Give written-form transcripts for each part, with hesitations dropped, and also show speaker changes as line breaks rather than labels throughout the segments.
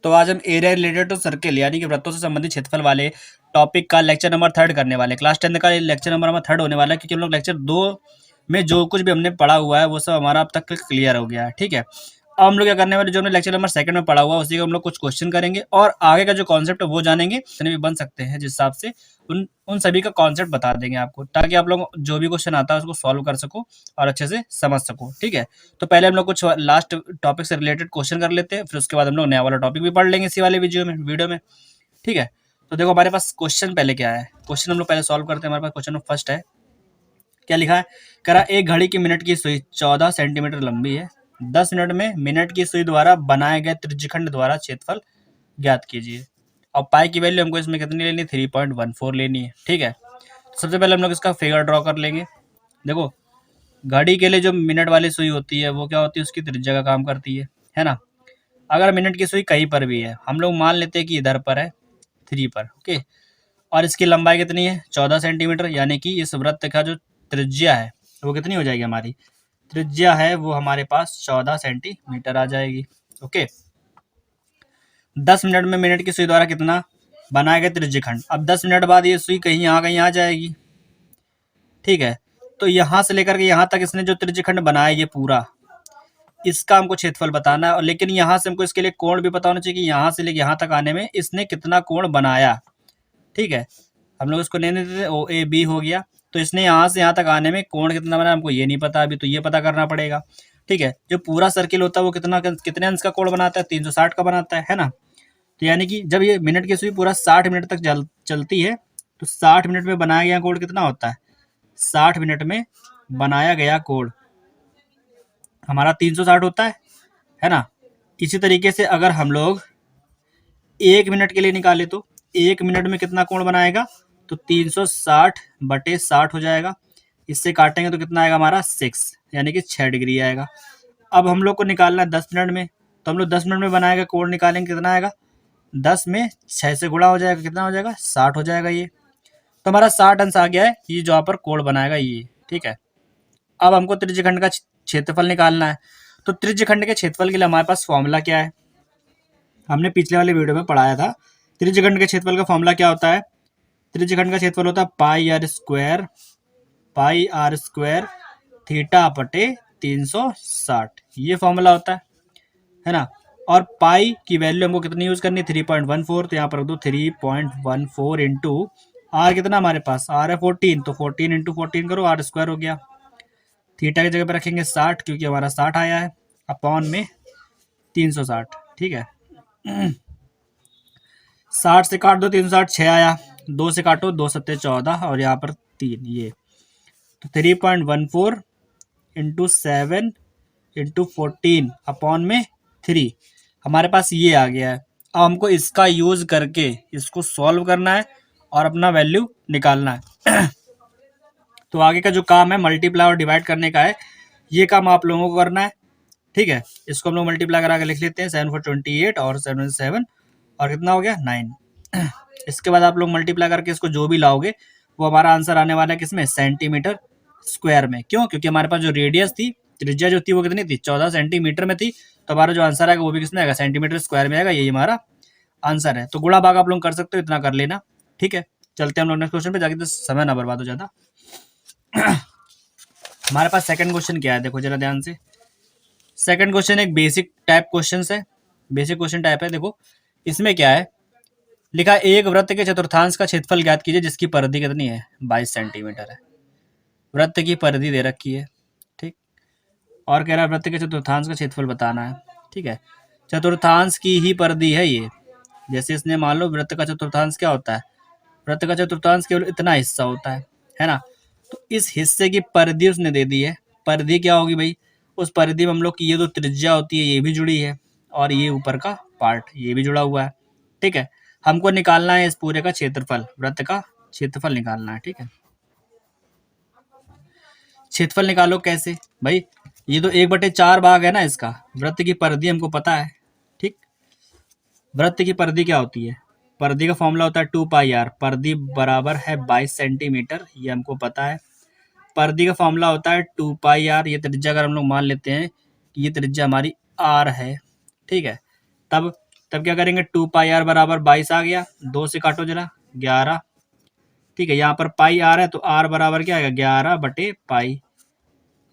तो आज हम एरिया रिलेटेड टू सर्किल यानी कि वृत्तों से संबंधित क्षेत्रफल वाले टॉपिक का लेक्चर नंबर 3 करने वाले। क्लास 10 का लेक्चर नंबर हमारा 3 होने वाला है, क्योंकि हम लोग लेक्चर 2 में जो कुछ भी हमने पढ़ा हुआ है वो सब हमारा अब तक क्लियर हो गया है। ठीक है, अब हम लोग क्या करने वाले, जो हमने लेक्चर नंबर 2 में पढ़ा हुआ है उसी का हम लोग कुछ क्वेश्चन करेंगे और आगे का जो कॉन्सेप्ट है वो जानेंगे, जितने भी बन सकते हैं जिस हिसाब से उन सभी का कॉन्सेप्ट बता देंगे आपको, ताकि आप लोग जो भी क्वेश्चन आता है उसको सॉल्व कर सको और अच्छे से समझ सको। ठीक है, तो पहले हम लोग कुछ लास्ट टॉपिक से रिलेटेड क्वेश्चन कर लेते हैं, फिर उसके बाद हम लोग नया वाला टॉपिक भी पढ़ लेंगे इसी वाले वीडियो में। ठीक है, तो देखो हमारे पास क्वेश्चन पहले क्या है, क्वेश्चन हम लोग पहले सॉल्व करते हैं। हमारे पास क्वेश्चन फर्स्ट है, क्या लिखा है, करा एक घड़ी की मिनट की सुई 14 सेंटीमीटर लंबी है, 10 मिनट में मिनट की सुई द्वारा बनाए गए त्रिज्यखंड द्वारा क्षेत्रफल ज्ञात कीजिए। और पाई की वैल्यू हमको इसमें कितनी लेनी है, 3.14 लेनी है। ठीक है, सबसे पहले हम लोग इसका फिगर ड्रॉ कर लेंगे। देखो घड़ी के लिए जो मिनट वाली सुई होती है वो क्या होती है, उसकी त्रिज्या का काम करती है ना। अगर मिनट की सुई कहीं पर भी है, हम लोग मान लेते हैं कि इधर पर है 3 पर, ओके, और इसकी लंबाई कितनी है 14 सेंटीमीटर, यानी कि इस वृत्त का जो त्रिज्या है वो कितनी हो जाएगी, हमारी त्रिज्या है वो हमारे पास 14 सेंटीमीटर आ जाएगी। ओके, 10 मिनट में मिनट की सुई द्वारा कितना बनाया गया त्रिज्यखंड। अब 10 मिनट बाद ये सुई कहीं आ जाएगी। ठीक है, तो यहाँ से लेकर के यहाँ तक इसने जो त्रिज्यखंड बनाया ये पूरा, इसका हमको क्षेत्रफल बताना है। और लेकिन यहाँ से हमको इसके लिए कोण भी पता होना चाहिए कि यहाँ से लेकर यहाँ तक आने में इसने कितना कोण बनाया। ठीक है, हम लोग इसको लेने देते ओ ए बी हो गया, तो इसने यहाँ से यहाँ तक आने में कोण कितना बनाया हमको ये नहीं पता अभी, तो ये पता करना पड़ेगा। ठीक है, जो पूरा सर्किल होता है वो कितने अंश का कोण बनाता है, 360 का बनाता है ना। तो यानी कि जब ये मिनट की सुई पूरा 60 मिनट तक चलती है, तो 60 मिनट में बनाया गया कोण कितना होता है, 60 मिनट में बनाया गया कोण हमारा 360 होता है ना। इसी तरीके से अगर हम लोग 1 मिनट के लिए निकाले तो 1 मिनट में कितना कोण बनाएगा, तो 360/60 हो जाएगा। इससे काटेंगे तो कितना आएगा हमारा 6, यानी कि 6 डिग्री आएगा। अब हम लोग को निकालना है 10 मिनट में, तो हम लोग 10 मिनट में बनाएगा कोण निकालेंगे, कितना आएगा 10 में 6 से गुणा हो जाएगा, कितना हो जाएगा 60 हो जाएगा ये। तो हमारा 60 अंश आ गया है, ये जो यहाँ पर कोण बनाएगा ये। ठीक है, अब हमको त्रिज्यखंड का क्षेत्रफल निकालना है। तो त्रिज्यखंड के क्षेत्रफल के लिए हमारे पास फॉर्मूला क्या है, हमने पिछले वाले वीडियो में पढ़ाया था। त्रिज्यखंड के क्षेत्रफल का फॉर्मूला क्या होता है, त्रिज्यखंड का क्षेत्रफल होता है पाई आर स्क्वायर थीटा बटे 360, ये फॉर्मूला होता है ना। और पाई की वैल्यू हमको कितनी यूज करनी है, 3.14, तो यहाँ पर रख दो 3.14 इंटू आर, कितना हमारे पास आर है 14, तो 14 इंटू 14 करो, आर स्क्वायर हो गया। थीटा की जगह पर रखेंगे 60, क्योंकि हमारा 60 आया है, अपॉन में 360। ठीक है, 60 से काट दो 360, 6 आया, 2 से काटो 2 सत्ते 14 और यहाँ पर 3, ये तो 3.14 इंटू 7 इंटू 14 अपॉन में 3 हमारे पास ये आ गया है। अब हमको इसका यूज करके इसको सॉल्व करना है और अपना वैल्यू निकालना है। तो आगे का जो काम है मल्टीप्लाई और डिवाइड करने का है, ये काम आप लोगों को करना है। ठीक है, इसको हम लोग मल्टीप्लाई करा के लिख लेते हैं, 7 4 28 और 7 7 और कितना हो गया 9। इसके बाद आप लोग मल्टीप्लाई करके इसको जो भी लाओगे वो हमारा आंसर आने वाला है किसमें, सेंटीमीटर स्क्वायर में। क्यों, क्योंकि हमारे पास जो रेडियस थी, त्रिज्या जो थी वो कितनी थी 14 सेंटीमीटर में थी, तो हमारा जो आंसर आएगा वो भी किसमें आएगा, सेंटीमीटर स्क्वायर में आएगा, यही हमारा आंसर है। तो गुणा भाग आप लोग कर सकते हो, इतना कर लेना। ठीक है, चलते हैं हम लोग नेक्स्ट क्वेश्चन पे, जाके तो समय ना बर्बाद हो जाता। हमारे पास सेकंड क्वेश्चन क्या है, देखो जरा ध्यान से। सेकंड क्वेश्चन एक बेसिक टाइप क्वेश्चन है, बेसिक क्वेश्चन टाइप है। देखो इसमें क्या है लिखा, एक वृत्त के चतुर्थांश का क्षेत्रफल ज्ञात कीजिए जिसकी परिधि कितनी है, 22 सेंटीमीटर है। वृत्त की परिधि दे रखी है, ठीक, और कह रहा है वृत्त के चतुर्थांश का क्षेत्रफल बताना है। ठीक है, चतुर्थांश की ही परिधि है ये। जैसे इसने मान लो वृत्त का चतुर्थांश क्या होता है, वृत्त का चतुर्थांश केवल इतना हिस्सा होता है ना। तो इस हिस्से की परिधि उसने दे दी है। परिधि क्या होगी भाई, उस परिधि में हम लोग की ये जो त्रिज्या होती है ये भी जुड़ी है, और ये ऊपर का पार्ट ये भी जुड़ा हुआ है। ठीक है, हमको निकालना है इस पूरे का क्षेत्रफल, वृत्त का क्षेत्रफल निकालना है। ठीक है, क्षेत्रफल निकालो कैसे भाई, ये तो 1/4 भाग है ना इसका, वृत्त की परिधि हमको पता है। ठीक, वृत्त की परिधि क्या होती है, परिधि का फॉर्मूला होता है 2πr, परिधि बराबर है 22 सेंटीमीटर, ये हमको पता है। परिधि का फॉर्मूला होता है 2πr, ये त्रिज्या अगर हम लोग मान लेते हैं कि ये त्रिज्या हमारी r है। ठीक है, तब तब क्या करेंगे, 2 पाई आर बराबर 22 आ गया, 2 से काटो जरा 11, ठीक है। यहाँ पर पाई आर है तो आर बराबर क्या आएगा 11 बटे पाई,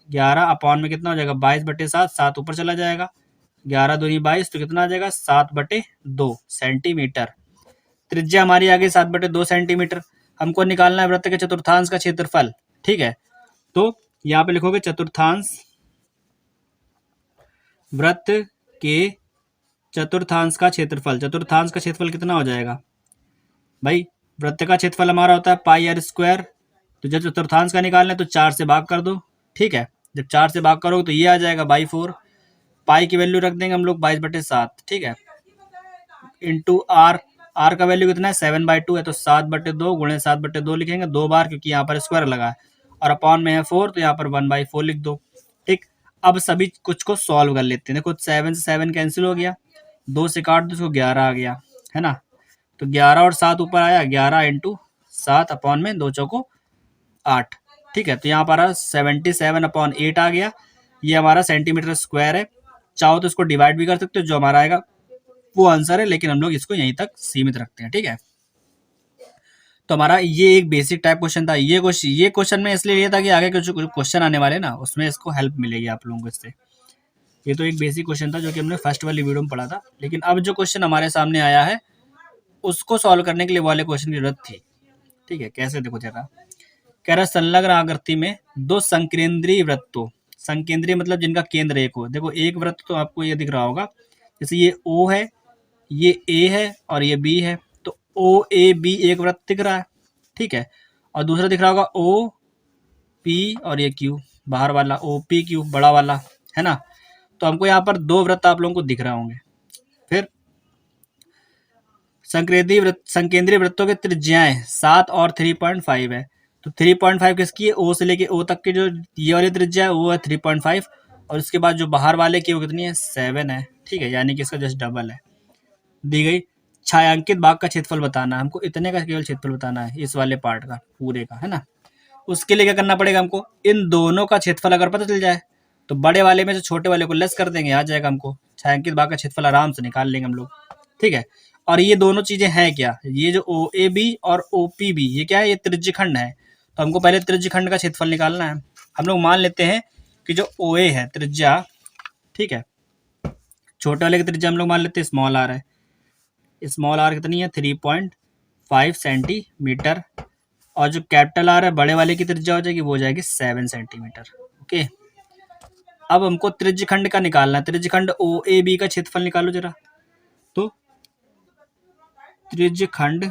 11 अपॉन में कितना हो जाएगा 22 बटे 7, 7 ऊपर चला जाएगा, 11 दूनी 22 तो कितना आ जाएगा 7 बटे 2 सेंटीमीटर। त्रिज्या हमारी आ गई 7 बटे 2 सेंटीमीटर। हमको निकालना है वृत्त के चतुर्थांश का क्षेत्रफल, ठीक है। तो यहाँ पे लिखोगे चतुर्थांश, वृत्त के चतुर्थांश का क्षेत्रफल। चतुर्थांश का क्षेत्रफल कितना हो जाएगा भाई, वृत्त का क्षेत्रफल हमारा होता है पाई आर स्क्वायर, तो जब चतुर्थांश का निकालना है तो 4 से भाग कर दो, ठीक है। जब 4 से भाग करोगे तो ये आ जाएगा बाई 4, पाई की वैल्यू रख देंगे हम लोग 22 बटे 7, ठीक है, इंटू आर, आर का वैल्यू कितना है 7/2 है, तो 7 बटे 2 गुणे 7 बटे 2 लिखेंगे 2 बार, क्योंकि यहाँ पर स्क्वायर लगा है, और अपॉन में है 4 तो यहाँ पर 1/4 लिख दो, ठीक। अब सभी कुछ को सॉल्व कर लेते हैं। देखो 7 से 7 कैंसिल हो गया, 2 से काट दो, उसको 11 आ गया, है ना। तो 11 और 7 ऊपर आया, 11 इंटू 7 अपॉन में 2 चौको 8, ठीक है। तो यहाँ पर 77/8 आ गया, ये हमारा सेंटीमीटर स्क्वायर है। चाहो तो इसको डिवाइड भी कर सकते हो, जो हमारा आएगा वो आंसर है, लेकिन हम लोग इसको यहीं तक सीमित रखते हैं, ठीक है। तो हमारा ये एक बेसिक टाइप क्वेश्चन था। ये क्वेश्चन में इसलिए लिया था कि आगे कुछ क्वेश्चन आने वाले ना, उसमें इसको हेल्प मिलेगी आप लोगों को इससे। ये तो एक बेसिक क्वेश्चन था जो कि हमने फर्स्ट वाली वीडियो में पढ़ा था, लेकिन अब जो क्वेश्चन हमारे सामने आया है उसको सॉल्व करने के लिए वाले क्वेश्चन की जरूरत थी, ठीक है। कैसे, देखो जरा, कह रहा है संलग्न आकृति में दो संकेंद्रीय वृत्तों, संकेंद्रीय मतलब जिनका केंद्र एक हो। देखो एक वृत्त तो आपको ये दिख रहा होगा, जैसे ये O है, ये A है और ये B है, तो OAB एक वृत्त दिख रहा है, ठीक है। और दूसरा दिख रहा होगा OP और ये Q, बाहर वाला OPQ बड़ा वाला, है ना। तो हमको यहाँ पर दो वृत्त आप लोगों को दिख रहे होंगे। फिर संकेंद्रीय वृत्तों की त्रिज्याएं 7 और 3.5 है। तो 3.5 किसकी है, O से लेके O तक की जो ये वाली त्रिज्या है वो है 3.5, और इसके बाद जो बाहर वाले की वो कितनी है 7 है, ठीक है, यानी कि इसका जस्ट डबल है। दी गई छायांकित भाग का क्षेत्रफल बताना, हमको इतने का केवल क्षेत्रफल बताना है, इस वाले पार्ट का पूरे का, है ना। उसके लिए क्या करना पड़ेगा हमको, इन दोनों का क्षेत्रफल अगर पता चल जाए तो बड़े वाले में से छोटे वाले को लेस कर देंगे, आ जाएगा हमको छायांकित भाग का क्षेत्रफल, आराम से निकाल लेंगे हम लोग, ठीक है। और ये दोनों चीजें हैं क्या, ये जो OAB और OPB ये क्या है, ये त्रिज्यखंड है। तो हमको पहले त्रिज्यखंड का क्षेत्रफल निकालना है। हम लोग मान लेते हैं कि जो OA है त्रिज्या, ठीक है, छोटे वाले की त्रिज्या हम लोग मान लेते हैं स्मॉल आर है, स्मॉल आर कितनी है 3.5 सेंटीमीटर, और जो कैपिटल आर है बड़े वाले की त्रिज्या हो जाएगी वो हो जाएगी 7 सेंटीमीटर, ओके। अब हमको त्रिज्यखंड का निकालना है, त्रिज्यखंड OAB का क्षेत्रफल निकालो जरा। तो त्रिज्यखंड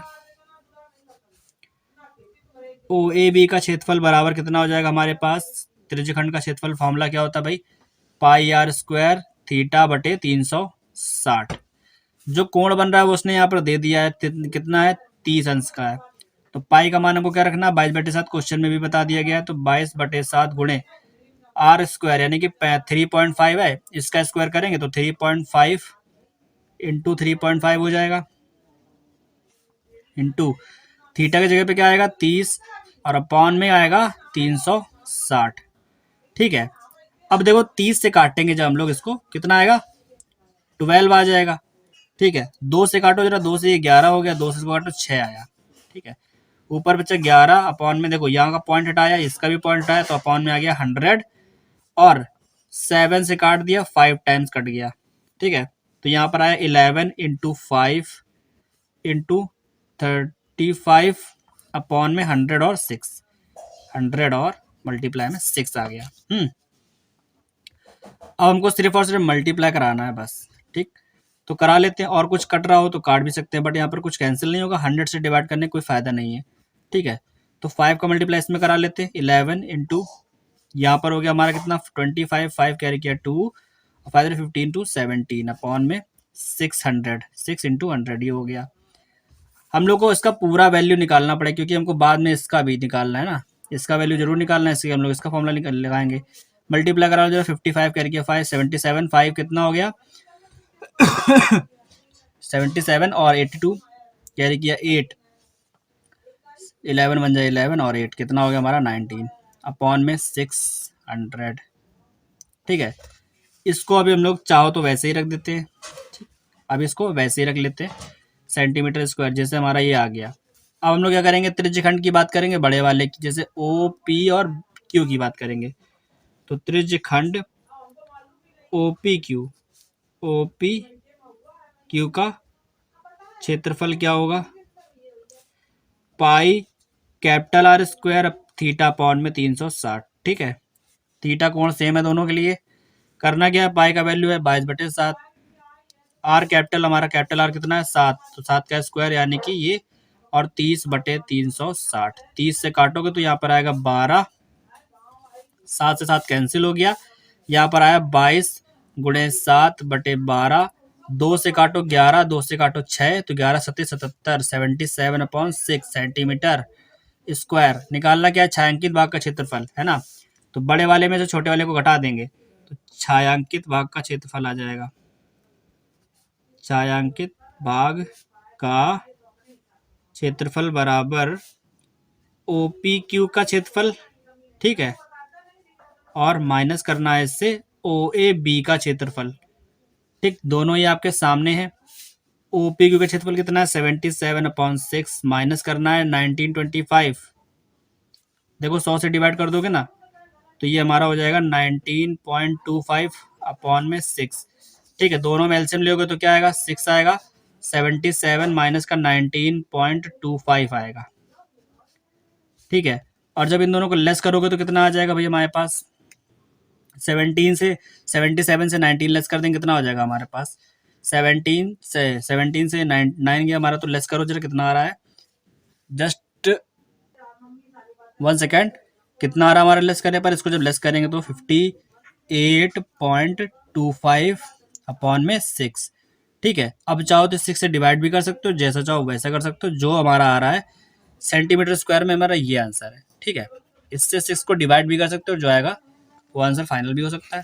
OAB का क्षेत्रफल बराबर कितना हो जाएगा हमारे पास, त्रिज्यखंड का क्षेत्रफल फॉर्मूला क्या होता है भाई, पाई आर स्क्वायर थीटा बटे 360। जो कोण बन रहा है वो उसने यहाँ पर दे दिया है, कितना है 30 अंश का है। तो पाई का मान हमको क्या रखना है 22 बटे 7, क्वेश्चन में भी बता दिया गया है। तो 22 बटे 7 गुणे आर स्क्वायर यानी कि 3.5 है, इसका स्क्वायर करेंगे तो 3.5 इंटू 3.5 हो जाएगा, इंटू थीटा की जगह पे क्या आएगा 30 और अपॉन में आएगा 360, ठीक है। अब देखो 30 से काटेंगे जब हम लोग इसको, कितना आएगा 12 आ जाएगा, ठीक है। 2 से काटो जरा, 2 से ये 11 हो गया, 2 से काटो 6 आया, ठीक है। ऊपर बच्चा 11 अपॉन में, देखो यहाँ का पॉइंट हटाया, इसका भी पॉइंट हटाया, तो अपॉन में आ गया 100, और 7 से काट दिया 5 टाइम्स कट गया, ठीक है। तो यहाँ पर आया 11 इंटू 5 इंटू 35 अपॉन में 100 और 6, 100 और मल्टीप्लाई में 6 आ गया। अब हमको सिर्फ और सिर्फ मल्टीप्लाई कराना है बस, ठीक। तो करा लेते हैं, और कुछ कट रहा हो तो काट भी सकते हैं, बट यहाँ पर कुछ कैंसिल नहीं होगा, 100 से डिवाइड करने कोई फायदा नहीं है, ठीक है। तो 5 का मल्टीप्लाई इसमें करा लेते हैं, 11 इंटू यहाँ पर हो गया हमारा कितना 25, 5 कैरी किया 2, 5 15 टू 17 अपॉन में 600, 6 इंटू 100 ये हो गया। हम लोग को इसका पूरा वैल्यू निकालना पड़ेगा, क्योंकि हमको बाद में इसका भी निकालना है ना, इसका वैल्यू जरूर निकालना है, इसलिए हम लोग इसका फॉर्मूला निकाल लगाएंगे। मल्टीप्लाई करा जो 55 कैरी किया 5, 77, 5 कितना हो गया 77 और 82 कैरी किया 8, 11 बन जाए 11 और 8 कितना हो गया हमारा 19 अपॉन में 600, ठीक है। इसको अभी हम लोग चाहो तो वैसे ही रख देते हैं, अब इसको वैसे ही रख लेते हैं, सेंटीमीटर स्क्वायर, जैसे हमारा ये आ गया। अब हम लोग क्या करेंगे, त्रिज्यखंड की बात करेंगे बड़े वाले की, जैसे ओ पी और क्यू की बात करेंगे। तो त्रिज्यखंड O P Q, O P Q का क्षेत्रफल क्या होगा, pi capital R square theta upon में 360। ठीक है, थीटा कोण सेम है दोनों के लिए। करना क्या है, पाई का वैल्यू है 22/7, आर कैपिटल, हमारा कैपिटल आर कितना है 7, तो 7 का स्क्वायर यानी कि ये, और 30/360, 30 से काटोगे तो यहाँ पर आएगा 12, 7 से 7 कैंसिल हो गया, यहाँ पर आया 22 × 7/12, 2 से काटो 11, 2 से काटो 6, तो 11 7 77, 77/6 सेंटीमीटर स्क्वायर। निकालना क्या है, छायांकित भाग का क्षेत्रफल है ना। तो बड़े वाले में से छोटे वाले को घटा देंगे, तो छायांकित भाग का क्षेत्रफल आ जाएगा, छायांकित भाग का क्षेत्रफल बराबर ओ पी क्यू का क्षेत्रफल। ठीक है, और माइनस करना है इससे ओ ए बी का क्षेत्रफल। ठीक, दोनों ही आपके सामने हैं। ओ पी क्यू का क्षेत्रफल कितना है 77/6, माइनस करना है 1925। देखो 100 से डिवाइड कर दोगे ना, तो ये हमारा हो जाएगा 19.25/6। ठीक है, दोनों में एलसीएम लोगे तो क्या आएगा, 6 आएगा, 77 माइनस का 19.25 आएगा। ठीक है, और जब इन दोनों को लेस करोगे तो कितना आ जाएगा भैया हमारे पास, 77 से 19 लेस कर देंगे, कितना हो जाएगा हमारे पास, 17 से 9 गया हमारा, तो लेस करो जरा कितना आ रहा है, जस्ट 1 सेकेंड, कितना आ रहा है हमारा लेस करने पर, इसको जब लेस करेंगे तो 58.25/6। ठीक है, अब चाहो तो 6 से डिवाइड भी कर सकते हो, जैसा चाहो वैसा कर सकते हो, जो हमारा आ रहा है सेंटीमीटर स्क्वायर में, हमारा ये आंसर है। ठीक है, इससे 6 को डिवाइड भी कर सकते हो, जो आएगा वो आंसर फाइनल भी हो सकता है।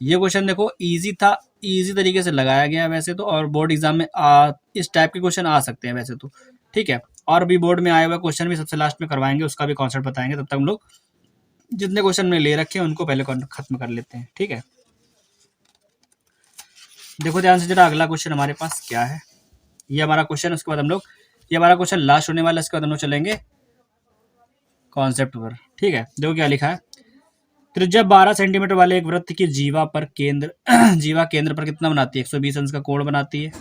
ये क्वेश्चन देखो इजी था, इजी तरीके से लगाया गया है वैसे तो, और बोर्ड एग्जाम में इस टाइप के क्वेश्चन आ सकते हैं वैसे तो। ठीक है, और भी बोर्ड में आए हुए क्वेश्चन भी सबसे लास्ट में करवाएंगे, उसका भी कॉन्सेप्ट बताएंगे। तब तक हम लोग जितने क्वेश्चन में ले रखे हैं उनको पहले खत्म कर लेते हैं। ठीक है, देखो ध्यान से जरा, अगला क्वेश्चन हमारे पास क्या है, ये हमारा क्वेश्चन, उसके बाद हम लोग, ये हमारा क्वेश्चन लास्ट होने वाला है, इसके बाद हम लोग चलेंगे कॉन्सेप्ट पर। ठीक है, देखो क्या लिखा है, त्रिज्या 12 सेंटीमीटर वाले एक वृत्त की जीवा पर केंद्र जीवा केंद्र पर कितना बनाती है, 120 अंश का कोण बनाती है।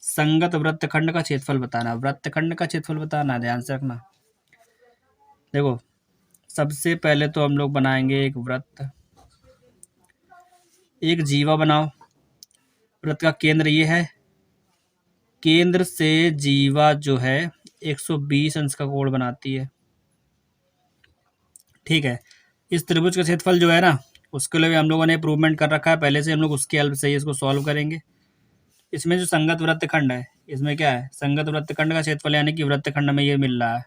संगत वृत्तखंड का क्षेत्रफल बताना, वृत्तखंड का क्षेत्रफल बताना, ध्यान से रखना। देखो सबसे पहले तो हम लोग बनाएंगे एक वृत्त, एक जीवा बनाओ, वृत्त का केंद्र ये है, केंद्र से जीवा जो है 120 अंश का कोण बनाती है। ठीक है, इस त्रिभुज का क्षेत्रफल जो है ना, उसके लिए हम लोगों ने इम्प्रूवमेंट कर रखा है पहले से, हम लोग उसकी हेल्प से ही इसको सॉल्व करेंगे। इसमें जो संगत वृत्तखंड है, इसमें क्या है, संगत वृत्तखंड का क्षेत्रफल, यानी कि वृत्तखंड में ये मिल रहा है,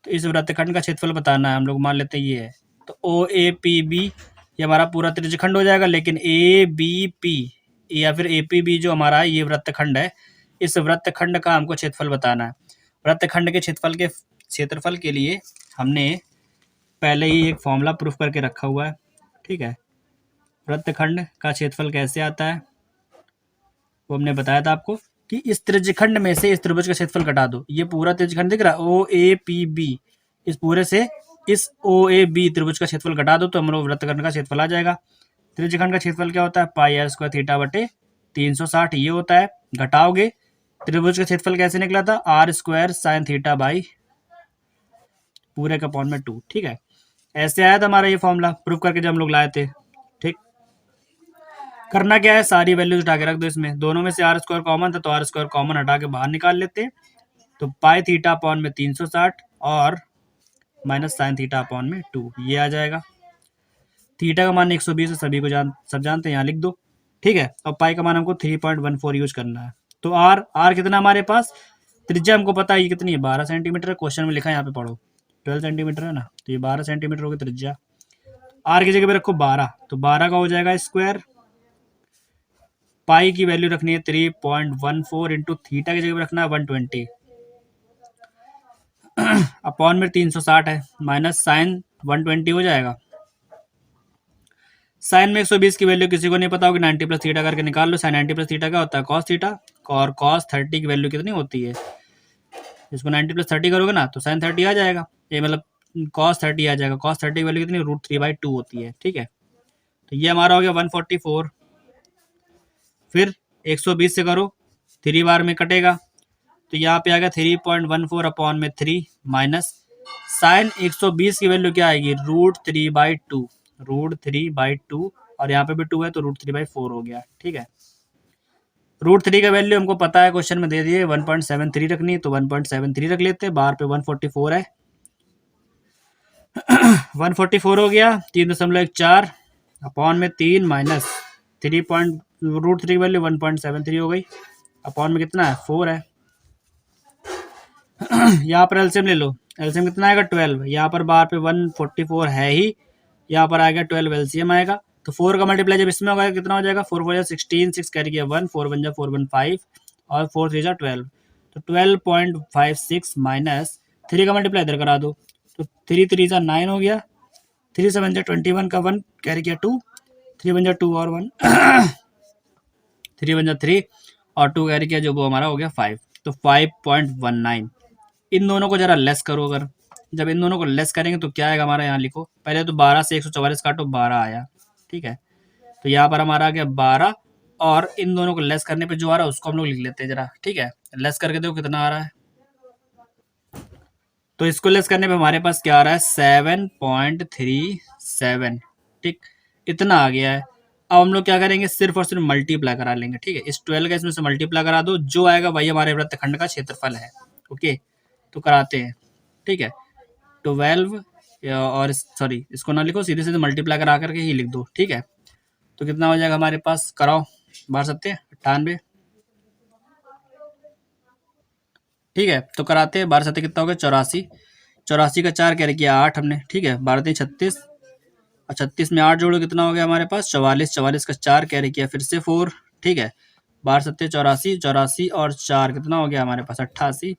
तो इस वृत्तखंड का क्षेत्रफल बताना है। हम लोग मान लेते हैं ये है, तो ओ ए पी बी ये हमारा पूरा त्रिज्यखंड हो जाएगा, लेकिन ए बी पी या फिर ए पी बी जो हमारा है ये वृत्तखंड है, इस वृत्तखंड का हमको क्षेत्रफल बताना है। वृत्तखंड के क्षेत्रफल के लिए हमने पहले ही एक फॉर्मूला प्रूफ करके रखा हुआ है। ठीक है, वृत्तखंड का क्षेत्रफल कैसे आता है वो हमने बताया था आपको, कि इस त्रिज्यखंड में से इस त्रिभुज का क्षेत्रफल घटा दो। ये पूरा त्रिज्यखंड दिख रहा है ओ ए पी बी, इस पूरे से इस ओ ए बी त्रिभुज का क्षेत्रफल घटा दो, तो हम लोग वृत्तखंड का क्षेत्रफल आ जाएगा। त्रिज्यखंड का क्षेत्रफल क्या होता है, पाई आर स्क्वायर थीटा बटे 360 ये होता है। घटाओगे, त्रिभुज का क्षेत्रफल कैसे निकला था, R square sine theta by पूरे का अपॉन में 2। ठीक है, ऐसे आया था हमारा ये फॉर्मूला प्रूफ करके जब हम लोग लाए थे। ठीक, करना क्या है, सारी वैल्यूज उठा के रख दो इसमें, दोनों में से आर स्क्वायर कॉमन था, तो आर स्क्वायर कॉमन हटा के बाहर निकाल लेते हैं, तो पाई थीटा अपॉन में 360 और माइनस साइन थीटा अपॉन में 2 ये आ जाएगा। थीटा का मान 120 है, सभी को सब जानते हैं, यहाँ लिख दो। ठीक है, और पाई का मान हमको 3.14 यूज करना है। तो आर कितना हमारे पास, त्रिज्या हमको पता है ये कितनी है, 12 सेंटीमीटर है, क्वेश्चन में लिखा है यहाँ पे पढ़ो 12 सेंटीमीटर है ना, तो ये 12 सेंटीमीटर होगी त्रिज्या। आर की जगह पे रखो 12, तो 12 का हो जाएगा स्क्वायर, पाई की वैल्यू रखनी है 3.14 इंटू थीटा की जगह पे रखना है 120 अपॉन में 360 है, माइनस साइन 120 हो जाएगा, साइन में 120 की वैल्यू किसी को नहीं पता होगी, 90 प्लस थीटा करके निकाल लो। साइन 90 प्लस थीटा क्या होता है, कॉस थीटा। और कॉस 30 की वैल्यू कितनी होती है, इसको 90 प्लस 30 करोगे ना तो साइन 30 आ जाएगा, ये मतलब कॉस 30 आ जाएगा। कॉस 30 की वैल्यू कितनी, √3/2 होती है, ठीक है। तो ये हमारा हो गया 144। फिर 120 से करो, 3 बार में कटेगा, तो यहाँ पे आ गया 3.14 अपॉन में 3 माइनस साइन 120 की वैल्यू क्या आएगी, √3/2। √3/2 और यहाँ पे भी 2 है तो √3/4 हो गया, ठीक है। √3 का वैल्यू हमको पता है, क्वेश्चन में दे दिए 1.73 रखनी, तो 1.73 रख लेते हैं। बाहर पे 144 है, 144 हो गया, 3.14 अपॉन में 3 माइनस 3 की वैल्यू 1.73 हो गई, अपॉन में कितना है 4 है। यहाँ पर एलसीएम ले लो, एलसीएम कितना आएगा 12, यहाँ पर बाहर पे 144 है ही, यहाँ पर आएगा 12 एलसीएम आएगा। तो 4 का मल्टीप्लाई जब इसमें होगा कितना हो जाएगा, 4 4 जा 16, 6 कैरी किया 1, 4 1 जा 4 1 5 और 4 3 जा 12, तो 12.56 माइनस 3 का मल्टीप्लाई इधर करा दो, तो 3 3 जा 9 हो गया, 3 7 जा 21 का 1 कैरी किया 2, 3 1 जा 2 और 1 3 1 जा 3 और 2 कैरी किया, जो वो हमारा हो गया 5, तो 5.19। इन दोनों को जरा लेस करो, अगर जब इन दोनों को लेस करेंगे तो क्या आएगा हमारा, यहाँ लिखो पहले तो 12 से 144 काटो 12 आया, ठीक है। तो यहाँ पर हमारा आ गया 12 और इन दोनों को लेस करने पे जो आ रहा है उसको हम लोग लिख लेते हैं जरा, ठीक है। लेस करके देखो कितना आ रहा है, तो इसको लेस करने पे हमारे पास क्या आ रहा है 7.37, ठीक, इतना आ गया है। अब हम लोग क्या करेंगे, सिर्फ और सिर्फ मल्टीप्लाई करा लेंगे, ठीक है। इस 12 का इसमें से मल्टीप्लाई करा दो, जो आएगा वही हमारे वृत्तखंड का क्षेत्रफल है, ओके। तो कराते हैं, ठीक है। 12 और सॉरी इसको ना लिखो, सीधे सीधे मल्टीप्लाई करा करके ही लिख दो, ठीक है। तो कितना हो जाएगा हमारे पास, कराओ 12 98, ठीक है। तो कराते हैं, 12 कितना हो गया 84, 84 का 4 कैरी किया 8 हमने, ठीक है। 12 36 और 36 में 8 जोड़ो कितना हो गया हमारे पास 44, 44 का 4 कैरी किया फिर से 4, ठीक है। 12 84, 84 और 4 कितना हो गया हमारे पास 88,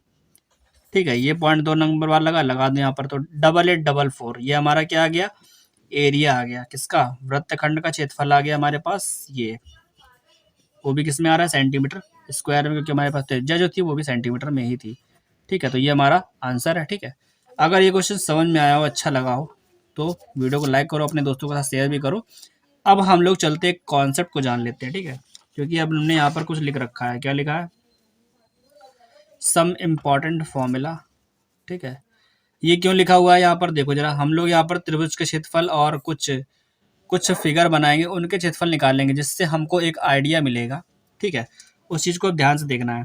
ठीक है। ये पॉइंट 2 नंबर वाला लगा दो यहाँ पर, तो 8844 ये हमारा क्या आ गया, एरिया आ गया किसका, वृत्तखंड का क्षेत्रफल आ गया हमारे पास ये, वो भी किस में आ रहा है सेंटीमीटर स्क्वायर में, क्योंकि हमारे पास त्रिज्या जो थी वो भी सेंटीमीटर में ही थी, ठीक है। तो ये हमारा आंसर है, ठीक है। अगर ये क्वेश्चन समझ में आया हो, अच्छा लगा हो, तो वीडियो को लाइक करो, अपने दोस्तों के साथ शेयर भी करो। अब हम लोग चलते हैं कॉन्सेप्ट को जान लेते हैं, ठीक है। क्योंकि अब हमने यहाँ पर कुछ लिख रखा है, क्या लिखा है, सम इम्पॉर्टेंट फॉर्मूला, ठीक है। ये क्यों लिखा हुआ है यहाँ पर, देखो जरा, हम लोग यहाँ पर त्रिभुज के क्षेत्रफल और कुछ कुछ फिगर बनाएंगे, उनके क्षेत्रफल निकालेंगे, जिससे हमको एक आइडिया मिलेगा, ठीक है। उस चीज़ को ध्यान से देखना है।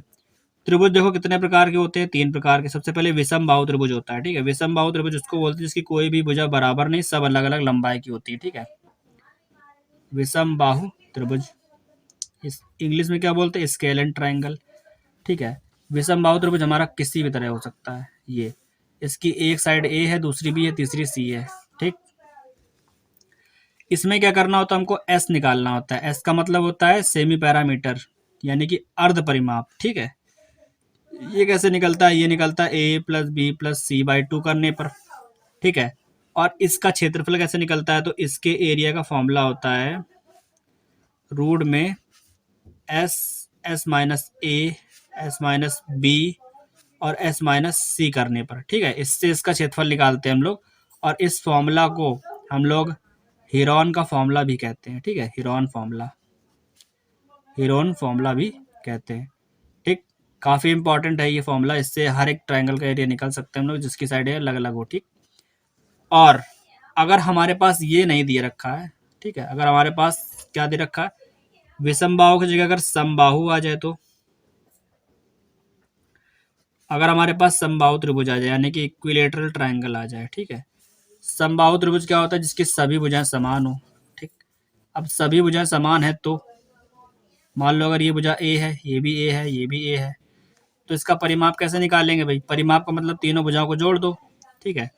त्रिभुज देखो कितने प्रकार के होते हैं, 3 प्रकार के। सबसे पहले विषम बाहु त्रिभुज होता है, ठीक है। विषम बाहु त्रिभुज उसको बोलते हैं जिसकी कोई भी भुजा बराबर नहीं, सब अलग अलग लंबाई की होती है, ठीक है। विषम बाहु त्रिभुज, इस इंग्लिश में क्या बोलते हैं, स्केल एंड ट्राइंगल, ठीक है। विषम बाहु त्रिभुज हमारा किसी भी तरह हो सकता है, ये इसकी एक साइड ए है, दूसरी बी है, तीसरी सी है, ठीक। इसमें क्या करना होता है, हमको एस निकालना होता है। एस का मतलब होता है सेमी पैरामीटर, यानी कि अर्ध परिमाप, ठीक है। ये कैसे निकलता है, ये निकलता है a+b+c/2 करने पर, ठीक है। और इसका क्षेत्रफल कैसे निकलता है, तो इसके एरिया का फॉर्मूला होता है रूट में एस, s-a, s-b और s-c करने पर, ठीक है। इससे इसका क्षेत्रफल निकालते हैं हम लोग, और इस फॉर्मूला को हम लोग हीरोन का फॉर्मूला भी कहते हैं, ठीक है। हीरोन फॉर्मूला भी कहते हैं, ठीक। काफ़ी इंपॉर्टेंट है ये फॉर्मूला, इससे हर एक ट्रायंगल का एरिया निकल सकते हैं हम लोग, जिसकी साइड अलग अलग हो, ठीक। और अगर हमारे पास ये नहीं दिए रखा है, ठीक है, अगर हमारे पास क्या दे रखा है, विषम बाहु की जगह अगर समबाहु आ जाए, तो अगर हमारे पास समबाहु त्रिभुज आ जाए, यानी कि इक्विलेटरल ट्रायंगल आ जाए, ठीक है। समबाहु त्रिभुज क्या होता है, जिसकी सभी भुजाएं समान हो, ठीक। अब सभी भुजाएं समान है, तो मान लो अगर ये भुजा ए है, ये भी ए है, ये भी ए है, तो इसका परिमाप कैसे निकालेंगे भाई, परिमाप का मतलब तीनों भुजाओं को जोड़ दो, ठीक है।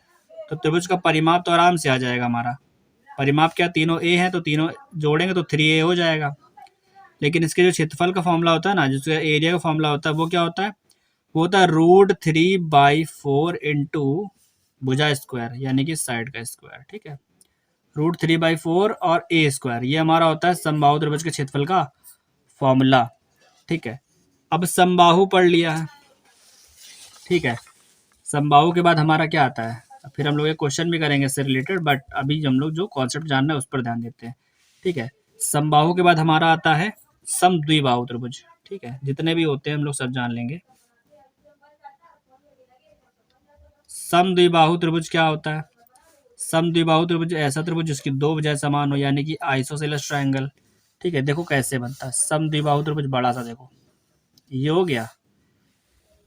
तो त्रिभुज का परिमाप तो आराम से आ जाएगा हमारा। परिमाप क्या, तीनों ए है तो तीनों जोड़ेंगे तो 3a हो जाएगा। लेकिन इसके जो क्षेत्रफल का फॉर्मूला होता है ना, जिसका एरिया का फॉर्मूला होता है, वो क्या होता है, वो होता है √3/4 इंटू भुजा स्क्वायर, यानी कि साइड का स्क्वायर, ठीक है। √3/4 और a स्क्वायर, ये हमारा होता है समबाहु त्रिभुज के क्षेत्रफल का फॉर्मूला। ठीक है, अब समबाहु पढ़ लिया है। ठीक है, समबाहु के बाद हमारा क्या आता है, फिर हम लोग एक क्वेश्चन भी करेंगे इससे रिलेटेड, बट अभी हम लोग जो कॉन्सेप्ट जानना है उस पर ध्यान देते हैं। ठीक है, समबाहु के बाद हमारा आता है समद्विबाहु त्रिभुज। ठीक है, जितने भी होते हैं हम लोग सब जान लेंगे। समद्विबाहु त्रिभुज क्या होता है? समद्विबाहु त्रिभुज ऐसा त्रिभुज जिसकी दो भुजाएं समान हो, यानी कि आइसोसेलेस ट्रायंगल। ठीक है, देखो कैसे बनता है समद्विबाहु त्रिभुज, बड़ा सा देखो ये हो गया।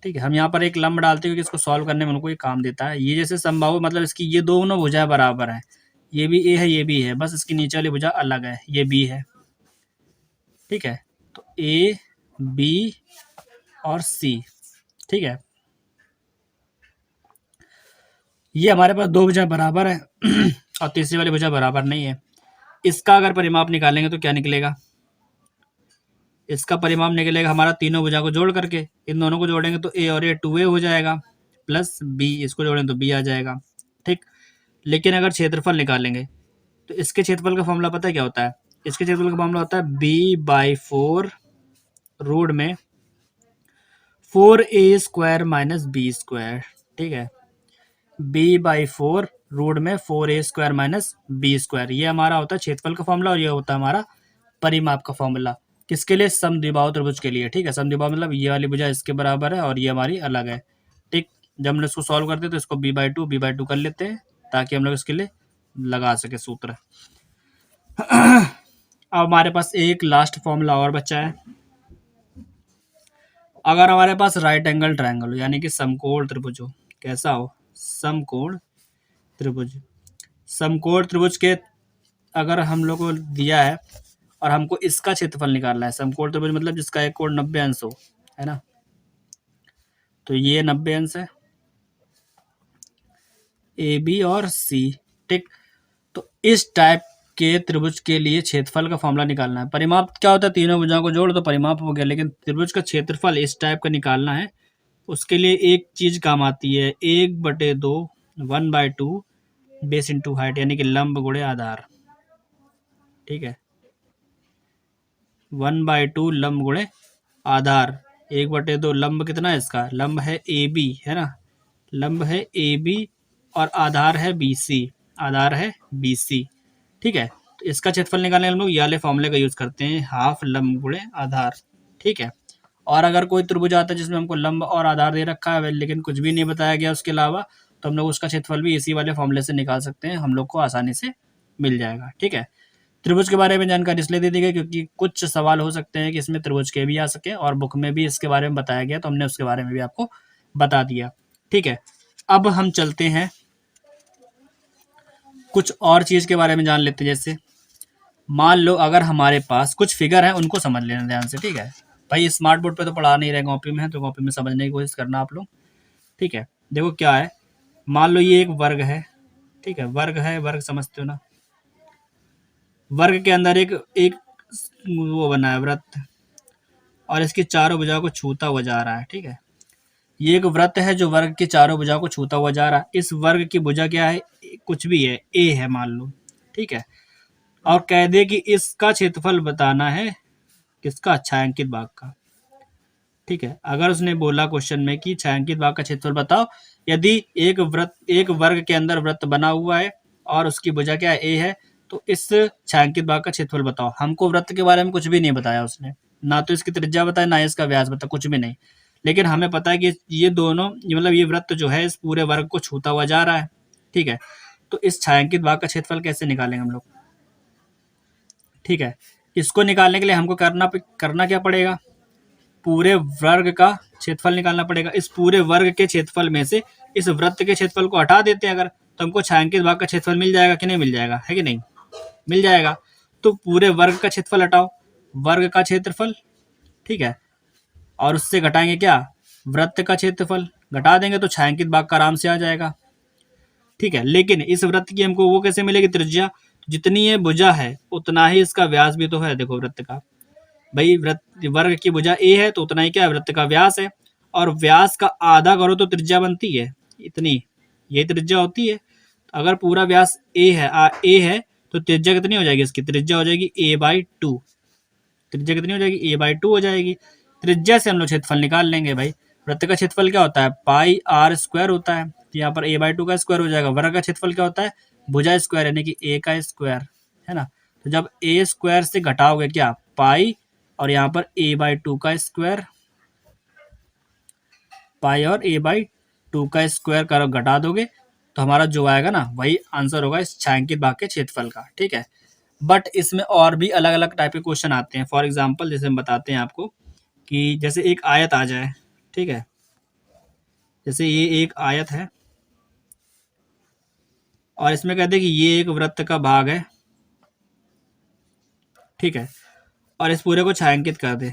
ठीक है, हम यहाँ पर एक लंब डालते हैं क्योंकि इसको सॉल्व करने में उनको ये काम देता है। ये जैसे समबाहु मतलब इसकी ये दोनों भुजाएं बराबर हैं, ये भी ए है ये भी है, बस इसकी नीचे वाली भुजा अलग है, ये बी है। ठीक है, तो ए बी और सी। ठीक है, ये हमारे पास दो भुजा बराबर है और तीसरी वाली भुजा बराबर नहीं है। इसका अगर परिमाप निकालेंगे तो क्या निकलेगा? इसका परिमाप निकलेगा हमारा तीनों भुजा को जोड़ करके, इन दोनों को जोड़ेंगे तो ए और ए 2a हो जाएगा, प्लस बी, इसको जोड़ेंगे तो बी आ जाएगा। ठीक, लेकिन अगर क्षेत्रफल निकालेंगे तो इसके क्षेत्रफल का फॉर्मूला पता है क्या होता है? इसके क्षेत्रफल का फॉर्मूला होता है b/4 रूट में 4a² - b²। ठीक है, b/4 रूट में 4a² - b², ये हमारा होता है क्षेत्रफल का फॉर्मूला और ये होता है हमारा परिमाप का फॉर्मूला। किसके लिए? समद्विबाहु त्रिभुज के लिए। ठीक है, समद्विबाहु मतलब ये वाली भुजा इसके बराबर है और ये हमारी अलग है। ठीक, जब हम इसको सॉल्व करते हैं तो इसको b/2 कर लेते हैं ताकि हम लोग इसके लिए लगा सके सूत्र। अब हमारे पास एक लास्ट फॉर्मूला और बचा है। अगर हमारे पास राइट एंगल ट्रायंगल हो, यानी कि समकोण त्रिभुज हो, कैसा हो? समकोण त्रिभुज। समकोण त्रिभुज के अगर हम लोग को दिया है और हमको इसका क्षेत्रफल निकालना है, समकोण त्रिभुज मतलब जिसका एक कोण 90 अंश हो, है ना, तो ये 90 अंश है ए बी और सी। ठीक, तो इस टाइप के त्रिभुज के लिए क्षेत्रफल का फॉर्मूला निकालना है। परिमाप क्या होता है? तीनों भुजाओं को जोड़ तो परिमाप हो गया, लेकिन त्रिभुज का क्षेत्रफल इस टाइप का निकालना है। उसके लिए एक चीज काम आती है, 1/2 1/2 बेस इंटू हाइट, यानी कि लंब गुणे आधार। ठीक है, 1/2 लंब गुणे आधार। 1/2 लंब कितना है इसका? लंब है ए बी, है ना, लंब है ए बी और आधार है बी सी, आधार है बी सी। ठीक है, तो इसका क्षेत्रफल निकालने हम लोग ये वाले फॉर्मूले का यूज करते हैं, हाफ लंब गुणे आधार। ठीक है, और अगर कोई त्रिभुज आता है जिसमें हमको लंब और आधार दे रखा है लेकिन कुछ भी नहीं बताया गया उसके अलावा, तो हम लोग उसका क्षेत्रफल भी इसी वाले फॉर्मूले से निकाल सकते हैं, हम लोग को आसानी से मिल जाएगा। ठीक है, त्रिभुज के बारे में जानकारी इसलिए दे दी गई क्योंकि कुछ सवाल हो सकते हैं कि इसमें त्रिभुज के भी आ सके और बुक में भी इसके बारे में बताया गया, तो हमने उसके बारे में भी आपको बता दिया। ठीक है, अब हम चलते हैं कुछ और चीज के बारे में जान लेते हैं। जैसे मान लो अगर हमारे पास कुछ फिगर है, उनको समझ लेना ध्यान से। ठीक है भाई, स्मार्ट बोर्ड पे तो पढ़ा नहीं रहे, कॉपी में है तो कॉपी में समझने की कोशिश करना आप लोग। ठीक है, देखो क्या है, मान लो ये एक वर्ग है। ठीक है, वर्ग है, वर्ग समझते हो ना, वर्ग के अंदर एक एक वो बना है वृत्त और इसकी चारों भुजाओं को छूता हुआ जा रहा है। ठीक है, ये एक वृत्त है जो वर्ग की चारों भुजाओं को छूता हुआ जा रहा है। इस वर्ग की भुजा क्या है? कुछ भी है, ए है मान लो। ठीक है, और कह दे कि इसका क्षेत्रफल बताना है, किसका? छायांकित भाग का। ठीक है, अगर उसने बोला क्वेश्चन में कि छायांकित भाग का क्षेत्रफल बताओ, यदि एक वर्ग के अंदर वृत्त बना हुआ है और उसकी भुजा क्या है? ए है, तो इस छायांकित भाग का क्षेत्रफल बताओ। हमको वृत्त के बारे में कुछ भी नहीं बताया उसने, ना तो इसकी त्रिज्या बताया ना इसका व्यास बताया, कुछ भी नहीं। लेकिन हमें पता है कि ये दोनों मतलब ये वृत्त जो है इस पूरे वर्ग को छूता हुआ जा रहा है। ठीक है, तो इस छायांकित भाग का क्षेत्रफल कैसे निकालेंगे हम लोग? ठीक है, इसको निकालने के लिए हमको करना क्या पड़ेगा? पूरे वर्ग का क्षेत्रफल निकालना पड़ेगा। इस पूरे वर्ग के क्षेत्रफल में से इस वृत्त के क्षेत्रफल को हटा देते हैं अगर, तो हमको छायांकित भाग का क्षेत्रफल मिल जाएगा कि नहीं मिल जाएगा? है कि नहीं? मिल जाएगा। तो पूरे वर्ग का क्षेत्रफल हटाओ, वर्ग का क्षेत्रफल। ठीक है, और उससे घटाएंगे क्या? वृत्त का क्षेत्रफल। घटा देंगे तो छायांकित भाग का आराम से आ जाएगा। ठीक है, लेकिन इस वृत्त की हमको वो कैसे मिलेगी? त्रिज्या। जितनी ये भुजा है उतना ही इसका व्यास भी तो है। देखो वृत्त का, भाई वृत्त वर्ग की भुजा ए है तो उतना ही क्या है? वृत्त का व्यास है, और व्यास का आधा करो तो त्रिज्या बनती है इतनी, ये त्रिज्या होती है। अगर पूरा व्यास ए है तो त्रिज्या कितनी हो जाएगी इसकी? त्रिज्या हो जाएगी a/2। त्रिज्या कितनी हो जाएगी? a/2 हो जाएगी। त्रिज्या से हम लोग क्षेत्रफल निकाल लेंगे भाई। वृत्त का क्षेत्रफल क्या होता है? पाई आर स्क्वायर होता है। तो यहाँ पर a/2 का स्क्वायर हो जाएगा। वर्ग का क्षेत्रफल क्या होता है? भुजा स्क्वायर यानी कि a का स्क्वायर, है ना। तो जब a स्क्वायर से घटाओगे क्या? पाई, और यहाँ पर a/2 का स्क्वायर, पाई और a/2 का स्क्वायर कर घटा दोगे तो हमारा जो आएगा ना वही आंसर होगा इस छायांकित भाग के क्षेत्रफल का, ठीक है। बट इसमें और भी अलग अलग टाइप के क्वेश्चन आते हैं। फॉर एग्जाम्पल जैसे हम बताते हैं आपको कि जैसे एक आयत आ जाए, ठीक है। जैसे ये एक आयत है और इसमें कहते हैं कि ये एक वृत्त का भाग है, ठीक है, और इस पूरे को छायांकित कर दे।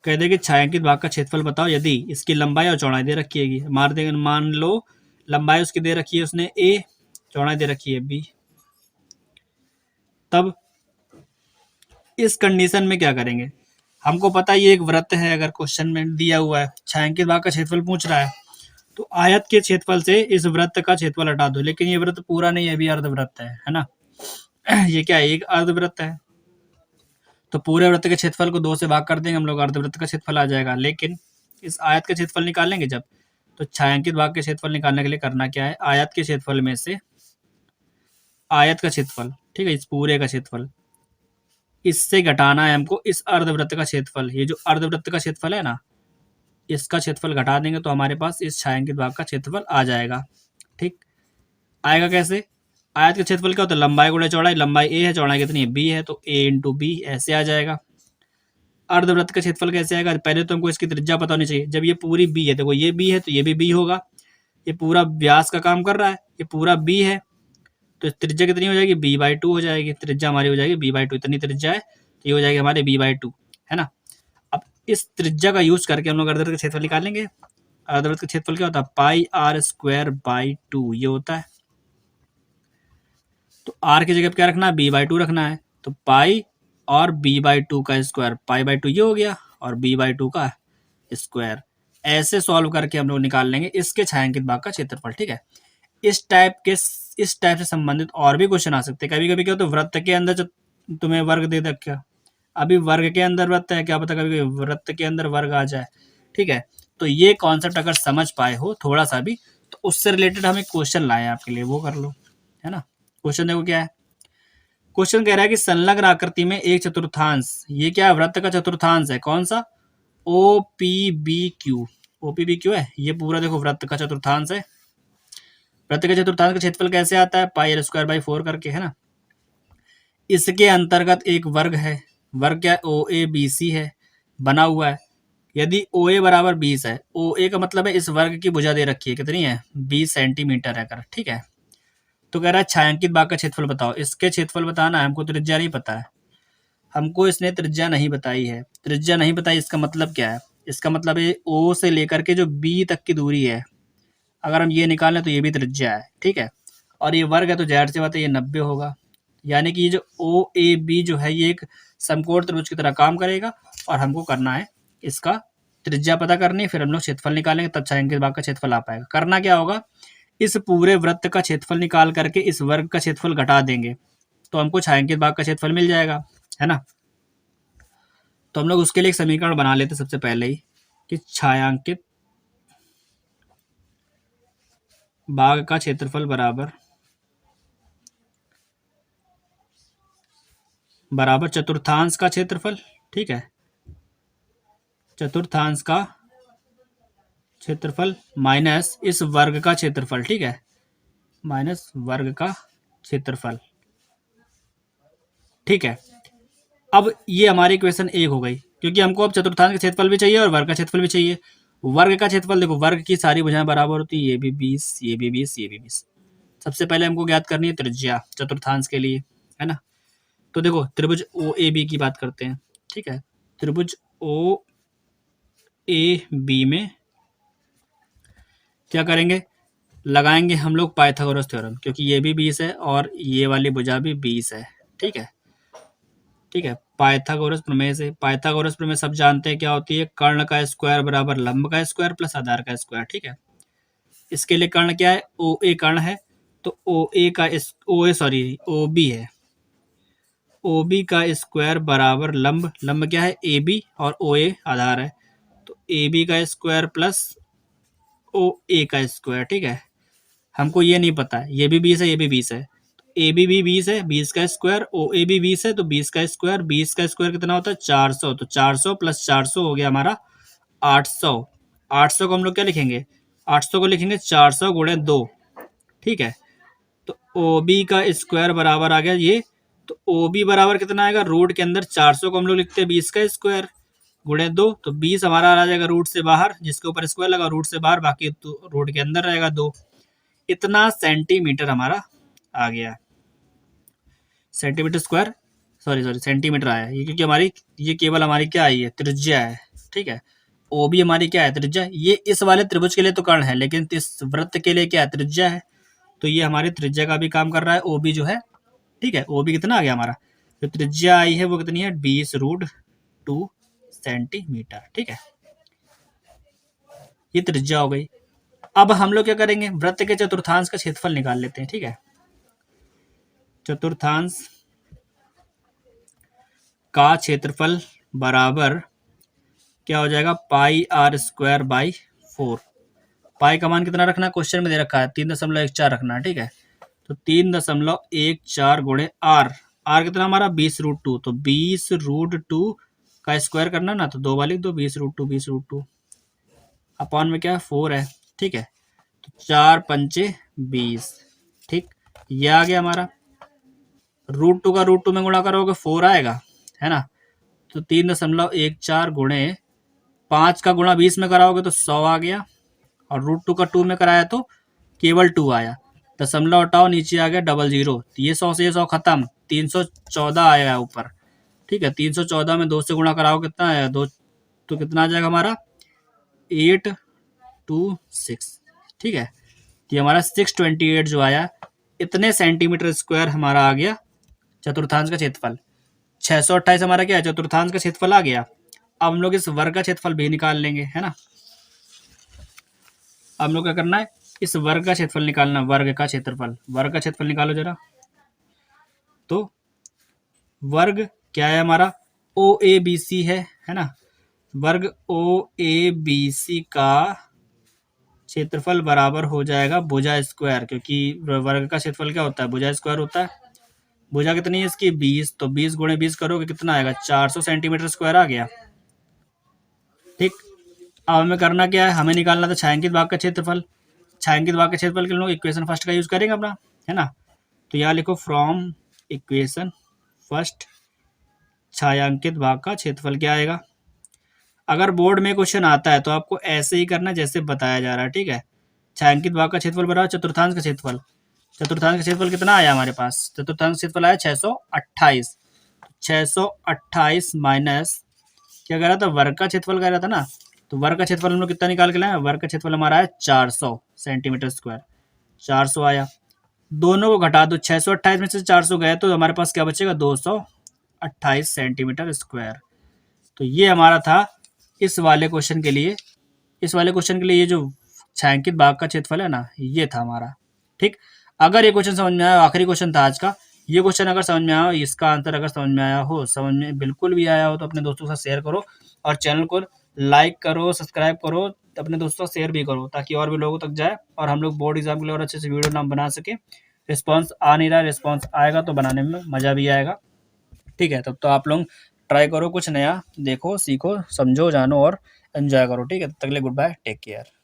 कहते हैं कि छायांकित भाग का क्षेत्रफल बताओ यदि इसकी लंबाई और चौड़ाई दे रखी है। मार देंगे, मान लो लंबाई उसकी दे रखी है उसने a, चौड़ाई दे रखी है b। तब इस कंडीशन में क्या करेंगे? हमको पता है ये एक वृत्त है, अगर क्वेश्चन में दिया हुआ है छायांकित भाग का क्षेत्रफल पूछ रहा है, तो आयत के क्षेत्रफल से इस वृत्त का क्षेत्रफल हटा दो। लेकिन ये वृत्त पूरा नहीं है, अभी अर्धवृत्त है ना। ये क्या है? एक अर्धवृत्त है। तो पूरे वृत्त के क्षेत्रफल को 2 से भाग कर देंगे हम लोग, अर्धवृत्त का क्षेत्रफल आ जाएगा। लेकिन इस आयत का क्षेत्रफल निकालेंगे जब, तो छायांकित भाग के क्षेत्रफल निकालने के लिए करना क्या है? आयत के क्षेत्रफल में से आयत का क्षेत्रफल, ठीक है, इस पूरे का क्षेत्रफल, इससे घटाना है हमको इस अर्धवृत्त का क्षेत्रफल। ये जो अर्धवृत्त का क्षेत्रफल है ना, इसका क्षेत्रफल घटा देंगे तो हमारे पास इस छायांकित भाग का क्षेत्रफल आ जाएगा। ठीक, आएगा कैसे? आयत का क्षेत्रफल क्या होता है? लंबाई गुणा चौड़ाई। लंबाई a है, चौड़ाई कितनी है? b है, तो a इंटू बी ऐसे आ जाएगा। अर्धवृत्त का क्षेत्रफल कैसे आएगा? पहले तो हमको इसकी त्रिज्या पता होनी चाहिए। जब ये पूरी b है, देखो ये b है तो ये भी b होगा। ये पूरा व्यास का काम कर रहा है, ये पूरा b है, तो त्रिज्या कितनी हो जाएगी? b/2 हो जाएगी। त्रिज्या हमारी हो जाएगी b/2। इतनी त्रिज्या है तो ये हो जाएगी हमारे b/2, है ना। अब इस त्रिज्या का यूज करके हम लोग अर्धवृत्त का क्षेत्रफल निकालेंगे। अर्धवृत्त का क्षेत्रफल क्या होता है? पाई आर स्क्वायर बाई 2 ये होता है। तो आर की जगह क्या रखना है? b/2 रखना है। तो पाई और b/2 का स्क्वायर, पाई/2 ये हो गया, और b/2 का स्क्वायर। ऐसे सॉल्व करके हम लोग निकाल लेंगे इसके छायांकित भाग का क्षेत्रफल, ठीक है। इस टाइप से संबंधित और भी क्वेश्चन आ सकते हैं। कभी कभी क्या होता है, वृत्त के अंदर जो तुम्हें वर्ग दे दे, क्या अभी वर्ग के अंदर वृत्त है, क्या पता कभी कभी वृत्त के अंदर वर्ग आ जाए, ठीक है। तो ये कॉन्सेप्ट अगर समझ पाए हो थोड़ा सा भी, तो उससे रिलेटेड हम एक क्वेश्चन लाए आपके लिए, वो कर लो, है ना। क्वेश्चन देखो क्या है। क्वेश्चन कह रहा है कि संलग्न आकृति में एक चतुर्थांश, ये क्या है? वृत्त का चतुर्थांश है। कौन सा? OPBQ। OPBQ है ये पूरा, देखो वृत्त का चतुर्थांश है। वृत्त के चतुर्थांश का क्षेत्रफल कैसे आता है? पाई r²/4 करके, है ना। इसके अंतर्गत एक वर्ग है। वर्ग क्या है? OABC है, बना हुआ है। यदि OA बराबर 20 है, OA का मतलब है इस वर्ग की भुजा दे रखी है, कितनी है? 20 सेंटीमीटर है कर, ठीक है। तो कह रहा है छायांकित भाग का क्षेत्रफल बताओ। इसके क्षेत्रफल बताना है हमको, त्रिज्या नहीं पता है हमको, इसने त्रिज्या नहीं बताई है। त्रिज्या नहीं बताई, इसका मतलब क्या है? इसका मतलब है O से लेकर के जो B तक की दूरी है, अगर हम ये निकालें तो ये भी त्रिज्या है, ठीक है। और ये वर्ग है तो जाहिर सी बात है ये 90 होगा। यानी कि ये जो OAB जो है ये एक समकोण त्रिभुज की तरह काम करेगा, और हमको करना है इसका त्रिज्या पता करनी है, फिर हम लोग क्षेत्रफल निकालेंगे, तब छायांकित भाग का क्षेत्रफल आ पाएगा। करना क्या होगा? इस पूरे वृत्त का क्षेत्रफल निकाल करके इस वर्ग का क्षेत्रफल घटा देंगे तो हमको छायांकित भाग का क्षेत्रफल मिल जाएगा, है ना। तो हम लोग उसके लिए एक समीकरण बना लेते सबसे पहले ही, कि छायांकित भाग का क्षेत्रफल बराबर चतुर्थांश का क्षेत्रफल, ठीक है। चतुर्थांश का क्षेत्रफल माइनस इस वर्ग का क्षेत्रफल, ठीक है, माइनस वर्ग का क्षेत्रफल, ठीक है। अब ये हमारी इक्वेशन 1 हो गई, क्योंकि हमको अब चतुर्थांश का क्षेत्रफल भी चाहिए और वर्ग का क्षेत्रफल भी चाहिए। वर्ग का क्षेत्रफल देखो, वर्ग की सारी भुजाएं बराबर होती है, ये भी 20, ये भी 20, ये भी 20। सबसे पहले हमको ज्ञात करनी है त्रिज्या चतुर्थांश के लिए, है ना। तो देखो त्रिभुज OAB की बात करते हैं, ठीक है। त्रिभुज OAB में क्या करेंगे? लगाएंगे हम लोग पाइथागोरस थ्योरम, क्योंकि ये भी 20 है और ये वाली भुजा भी 20 है, ठीक है। ठीक है, पाइथागोरस प्रमेय से, पाइथागोरस प्रमेय सब जानते हैं क्या होती है? कर्ण का स्क्वायर बराबर लंब का स्क्वायर प्लस आधार का स्क्वायर, ठीक है। इसके लिए कर्ण क्या है? OA कर्ण है, तो ओ ए सॉरी ओ बी है, ओ बी का स्क्वायर बराबर लंब, लंब क्या है ए बी और ओ ए आधार है, तो ए बी का स्क्वायर प्लस ओ ए का स्क्वायर। ठीक है, हमको ये नहीं पता है, ये भी 20 है ये भी 20 है, ए बी भी 20 है, 20 का स्क्वायर, ओ ए भी 20 है तो 20 का स्क्वायर, 20 का स्क्वायर कितना होता है 400, तो 400 प्लस 400 हो गया हमारा 800। 800 को हम लोग क्या लिखेंगे, 800 को लिखेंगे 400 गुणे 2। ठीक है, तो ओ बी का स्क्वायर बराबर आ गया ये, तो ओ बी बराबर कितना आएगा, रूट के अंदर 400 को हम लोग लिखते हैं 20 का स्क्वायर गुणे 2, तो 20 हमारा आ जाएगा रूट से बाहर, जिसके ऊपर स्क्वायर लगा रूट से बाहर, बाकी तो रूट के अंदर रहेगा 2। इतना सेंटीमीटर हमारा आ गया, centimetre square, sorry sorry centimetre आया ये, क्योंकि हमारी ये केवल हमारी क्या आई है, त्रिज्या है। ठीक है, ओ भी हमारी क्या है, त्रिज्या। ये इस वाले त्रिभुज के लिए तो कर्ण है, लेकिन इस वृत्त के लिए क्या है, त्रिज्या है, तो ये हमारी त्रिज्या का भी काम कर रहा है, ओ बी जो है। ठीक है, ओ बी कितना आ गया हमारा, जो त्रिज्या आई है वो कितनी है, 20√2 सेंटीमीटर। ठीक है, ये त्रिज्या हो गई। अब हम लोग क्या करेंगे, वृत्त के चतुर्थांश का क्षेत्रफल निकाल लेते हैं। ठीक है, चतुर्थांश का क्षेत्रफल बराबर क्या हो जाएगा, पाई आर स्क्वायर बाई 4। पाई का मान कितना रखना है, क्वेश्चन में दे रखा है 3.14 रखना है। ठीक है, तो 3.14 गुणे आर, आर कितना हमारा 20√2, तो 20√2 का स्क्वायर करना ना, तो दो बार लिख दो, 20√2 अपॉन में क्या है 4 है। ठीक है, तो 4×5 = 20। ठीक, ये आ गया हमारा, √2 का √2 में गुणा करोगे 4 आएगा, है ना, तो 3.14 गुणे 5 का गुणा 20 में कराओगे तो 100 आ गया, और √2 का 2 में कराया तो केवल 2 आया, दशमलव हटाओ नीचे आ गया 00, तो ये 100 से ये 100 खत्म, 314 आएगा ऊपर। ठीक है, 314 में 2 से गुणा कराओ कितना आएगा, 2 तो कितना आ जाएगा हमारा 826। ठीक है, ये हमारा 628 जो आया, इतने सेंटीमीटर स्क्वायर हमारा आ गया चतुर्थांश का क्षेत्रफल। 628 हमारा क्या है, चतुर्थांश का क्षेत्रफल आ गया। अब हम लोग इस वर्ग का क्षेत्रफल भी निकाल लेंगे, है ना। अब हम लोग क्या करना है, इस वर्ग का क्षेत्रफल निकालना, वर्ग का क्षेत्रफल, वर्ग का क्षेत्रफल निकालो जरा। तो वर्ग क्या है हमारा, ओ ए बी सी है ना, वर्ग ओ ए बी सी का क्षेत्रफल बराबर हो जाएगा भुजा स्क्वायर, क्योंकि वर्ग का क्षेत्रफल क्या होता है, भुजा स्क्वायर होता है। भुजा कितनी है इसकी 20, तो 20 गुणे 20 करोगे कितना आएगा, 400 सेंटीमीटर स्क्वायर आ गया। ठीक, अब हमें करना क्या है, हमें निकालना था छायांकित भाग का क्षेत्रफल। छायांकित भाग के क्षेत्रफल के लोग इक्वेशन फर्स्ट का यूज करेंगे अपना, है ना, तो यहाँ लिखो फ्रॉम इक्वेशन फर्स्ट छायांकित भाग का क्षेत्रफल क्या आएगा। अगर बोर्ड में क्वेश्चन आता है तो आपको ऐसे ही करना जैसे बताया जा रहा है। ठीक है, छायांकित भाग का क्षेत्रफल बराबर चतुर्थांश का क्षेत्रफल। चतुर्थांश का क्षेत्रफल कितना आया हमारे पास, चतुर्थांश क्षेत्रफल आया 628। 628 माइनस क्या कह रहा था, वर्ग का क्षेत्रफल कह रहा था ना, तो वर्ग का क्षेत्रफल हम लोग कितना निकाल के लाए, वर्ग का क्षेत्रफल हमारा है 400 सेंटीमीटर स्क्वायर, 400 आया। दोनों को घटा दो, 628 में से 400 गए तो हमारे पास क्या बचेगा, 228 सेंटीमीटर स्क्वायर। तो ये हमारा था इस वाले क्वेश्चन के लिए, इस वाले क्वेश्चन के लिए ये जो छायांकित भाग का क्षेत्रफल है ना, ये था हमारा। ठीक, अगर ये क्वेश्चन समझ में आया, आखिरी क्वेश्चन था आज का, ये क्वेश्चन अगर समझ में आया हो, इसका आंसर अगर समझ में आया हो, समझ में बिल्कुल भी आया हो, तो अपने दोस्तों के साथ शेयर करो, और चैनल को लाइक करो, सब्सक्राइब करो, अपने दोस्तों को शेयर भी करो, ताकि और भी लोगों तक जाए, और हम लोग बोर्ड एग्जाम के लिए और अच्छे से वीडियो ना बना सके। रिस्पॉन्स आ नहीं रहा, रिस्पॉन्स आएगा तो बनाने में मज़ा भी आएगा। ठीक है, तब तो आप लोग ट्राई करो, कुछ नया देखो, सीखो, समझो, जानो और एंजॉय करो। ठीक है, तब तक के लिए गुड बाय, टेक केयर।